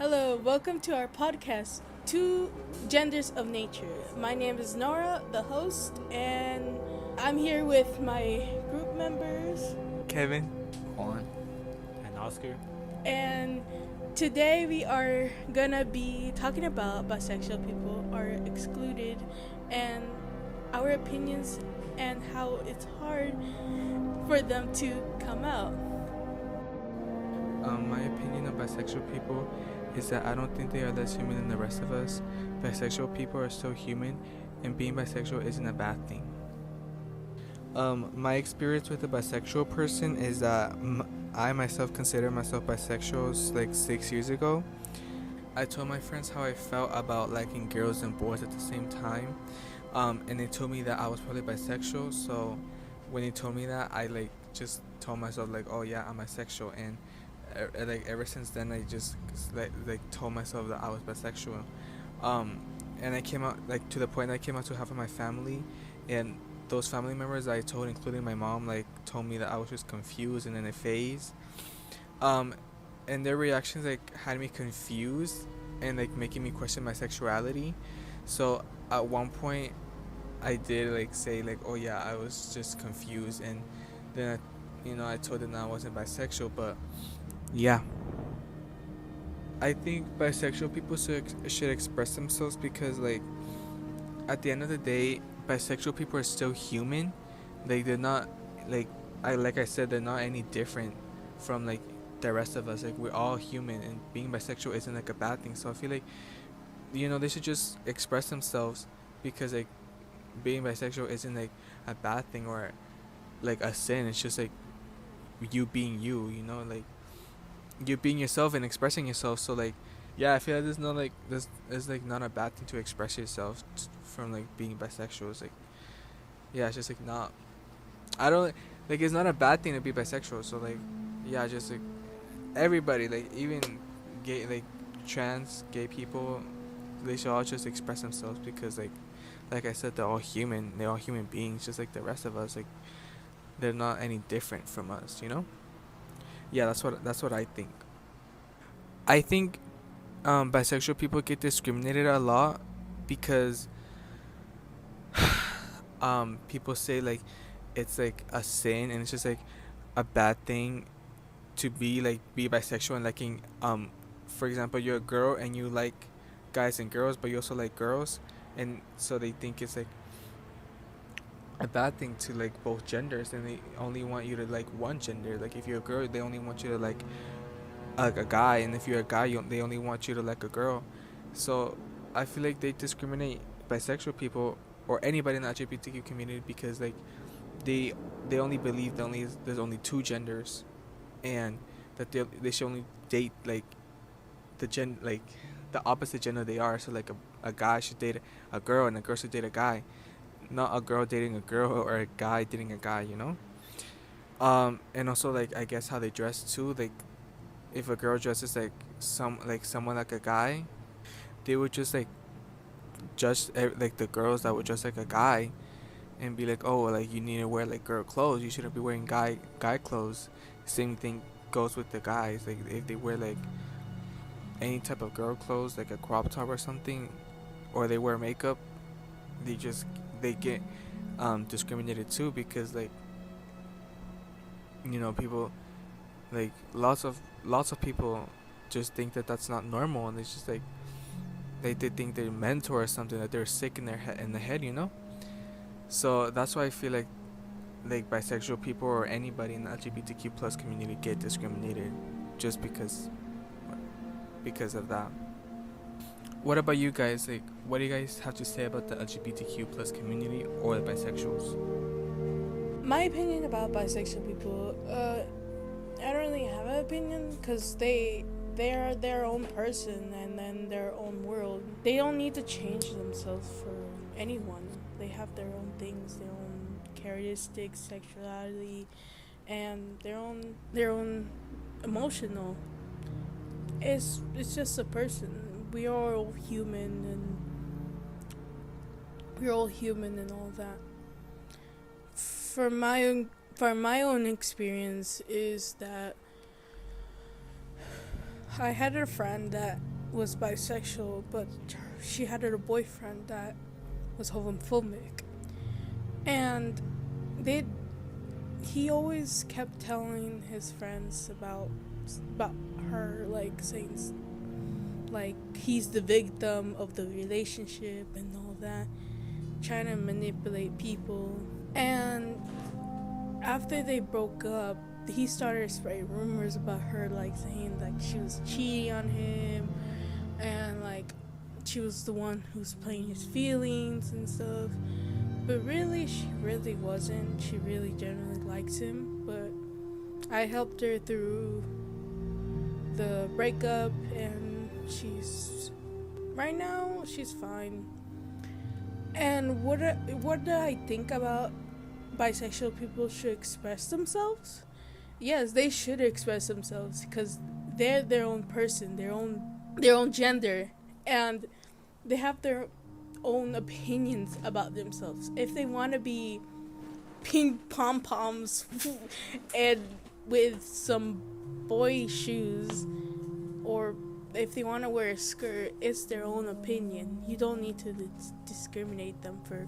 Hello, welcome to our podcast, Two Genders of Nature. My name is Nora, the host, and I'm here with my group members. Kevin, Juan, And Oscar. And today we are gonna be talking about bisexual people are excluded and our opinions and how it's hard for them to come out. my opinion of bisexual people is that I don't think they are less human than the rest of us. Bisexual people are still human, and being bisexual isn't a bad thing. My experience with a bisexual person is that I myself consider myself bisexual like 6 years ago. I told my friends how I felt about liking girls and boys at the same time, and they told me that I was probably bisexual. So when they told me that, I just told myself oh yeah, I'm bisexual, and ever since then I just told myself that I was bisexual. And I came out to the point that I came out to half of my family, and those family members I told, including my mom, told me that I was just confused and in a phase. And their reactions had me confused and making me question my sexuality. So at one point I did say oh yeah, I was just confused, and then I told them that I wasn't bisexual. But yeah, I think bisexual people should express themselves because at the end of the day, bisexual people are still human. They're not I said, they're not any different from the rest of us. We're all human, and being bisexual isn't a bad thing. So I feel they should just express themselves, because being bisexual isn't a bad thing or a sin. It's just you being you being yourself and expressing yourself. So yeah, I feel there's no this is not a bad thing to express yourself from being bisexual. It's yeah, it's just not, I don't it's not a bad thing to be bisexual. So yeah, just everybody, even gay, trans gay people, they should all just express themselves, because like I said, they're all human. They're all human beings, just like the rest of us. They're not any different from us. Yeah, that's what I think. I think bisexual people get discriminated a lot because people say it's a sin, and it's just a bad thing to be bisexual, and for example, you're a girl and you like guys and girls, but you also like girls, and so they think it's a bad thing to both genders, and they only want you to one gender. If you're a girl, they only want you to a guy, and if you're a guy, they only want you to like a girl. So I feel they discriminate bisexual people or anybody in the LGBTQ community because they only believe there's only two genders, and that they should only date the opposite gender they are. So a guy should date a girl, and a girl should date a guy, not a girl dating a girl or a guy dating a guy. And also I guess how they dress too. If a girl dresses someone like a guy, they would just judge the girls that would dress like a guy, and be oh, you need to wear girl clothes, you shouldn't be wearing guy clothes. Same thing goes with the guys. If they wear any type of girl clothes, a crop top or something, or they wear makeup, they get discriminated too, because people, lots of people just think that that's not normal, and it's just they think they're mentor or something, that they're sick in the head. So that's why I feel bisexual people or anybody in the LGBTQ plus community get discriminated just because of that. What about you guys? What do you guys have to say about the LGBTQ plus community or the bisexuals? My opinion about bisexual people, I don't really have an opinion because they're their own person and then their own world. They don't need to change themselves for anyone. They have their own things, their own characteristics, sexuality, and their own emotional. It's just a person. We are all human, and we're all human and all that. For my own experience is that I had a friend that was bisexual, but she had a boyfriend that was homophobic, and he always kept telling his friends about her, like saying like he's the victim of the relationship and all that, trying to manipulate people. And after they broke up, he started spreading rumors about her, like saying like she was cheating on him, and like she was the one who's playing his feelings and stuff. But really, she really wasn't. She really genuinely likes him. But I helped her through the breakup, and right now she's fine. And what do I think about bisexual people should express themselves? Yes, they should express themselves because they're their own person, their own gender, and they have their own opinions about themselves. If they want to be pink pom poms and with some boy shoes, or if they want to wear a skirt, it's their own opinion. You don't need to discriminate them for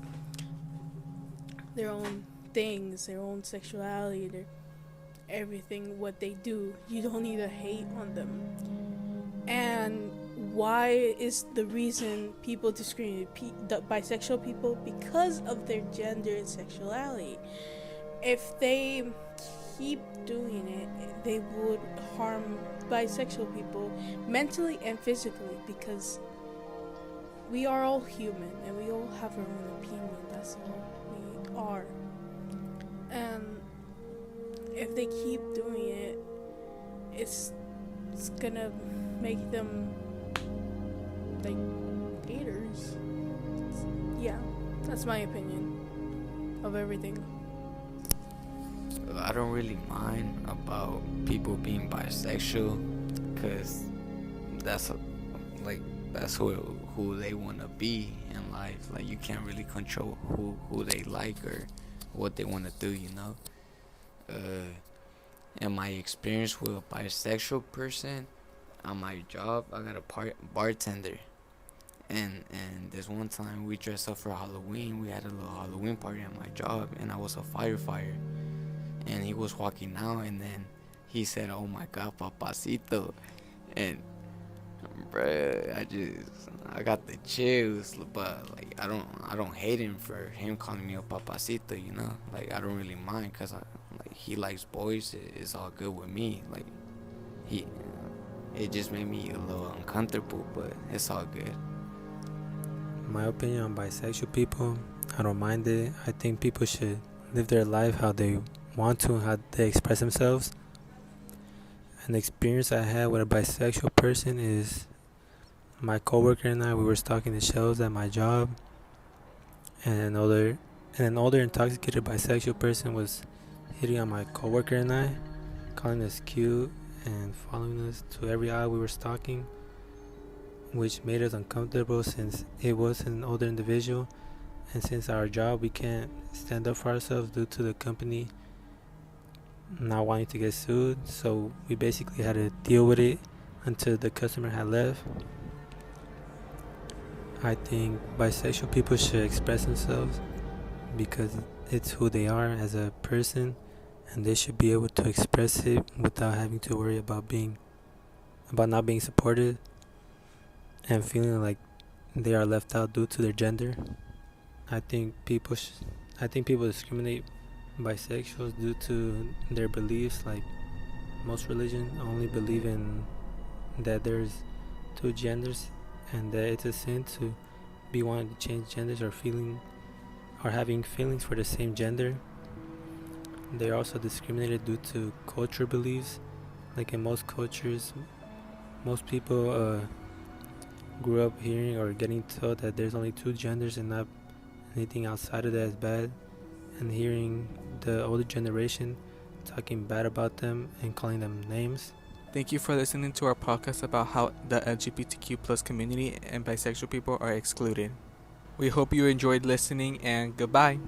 their own things, their own sexuality, their everything, what they do. You don't need to hate on them. And why is the reason people discriminate bisexual people? Because of their gender and sexuality. If they keep doing it, they would harm bisexual people mentally and physically, because we are all human and we all have our own opinion. That's all we are. And if they keep doing it, it's gonna make them like haters. Yeah, that's my opinion of everything. I don't really mind about people being bisexual, cause that's who they wanna be in life. Like, you can't really control who they like or what they wanna do, you know. In my experience with a bisexual person, on my job, I got a bartender, and this one time we dressed up for Halloween. We had a little Halloween party at my job, and I was a firefighter. And he was walking out, and then he said, "Oh my God, papacito," and bruh, I got the chills. But like, I don't hate him for him calling me a papacito, you know. Like, I don't really mind, cause he likes boys. It's all good with me. Like, it just made me a little uncomfortable, but it's all good. My opinion on bisexual people, I don't mind it. I think people should live their life how they want to, how they express themselves. An experience I had with a bisexual person is my coworker and I, we were stocking the shelves at my job, and an older intoxicated bisexual person was hitting on my coworker and I, calling us cute and following us to every aisle we were stocking, which made us uncomfortable since it was an older individual, and since our job we can't stand up for ourselves due to the company not wanting to get sued, so we basically had to deal with it until the customer had left. I think bisexual people should express themselves because it's who they are as a person, and they should be able to express it without having to worry about not being supported and feeling like they are left out due to their gender. I think people discriminate bisexuals due to their beliefs. Like, most religions only believe in that there's two genders, and that it's a sin to be wanting to change genders or having feelings for the same gender. They're also discriminated due to culture beliefs. Like, in most cultures, most people grew up hearing or getting told that there's only two genders and not anything outside of that is bad, and hearing the older generation talking bad about them and calling them names. Thank you for listening to our podcast about how the LGBTQ plus community and bisexual people are excluded. We hope you enjoyed listening, and goodbye.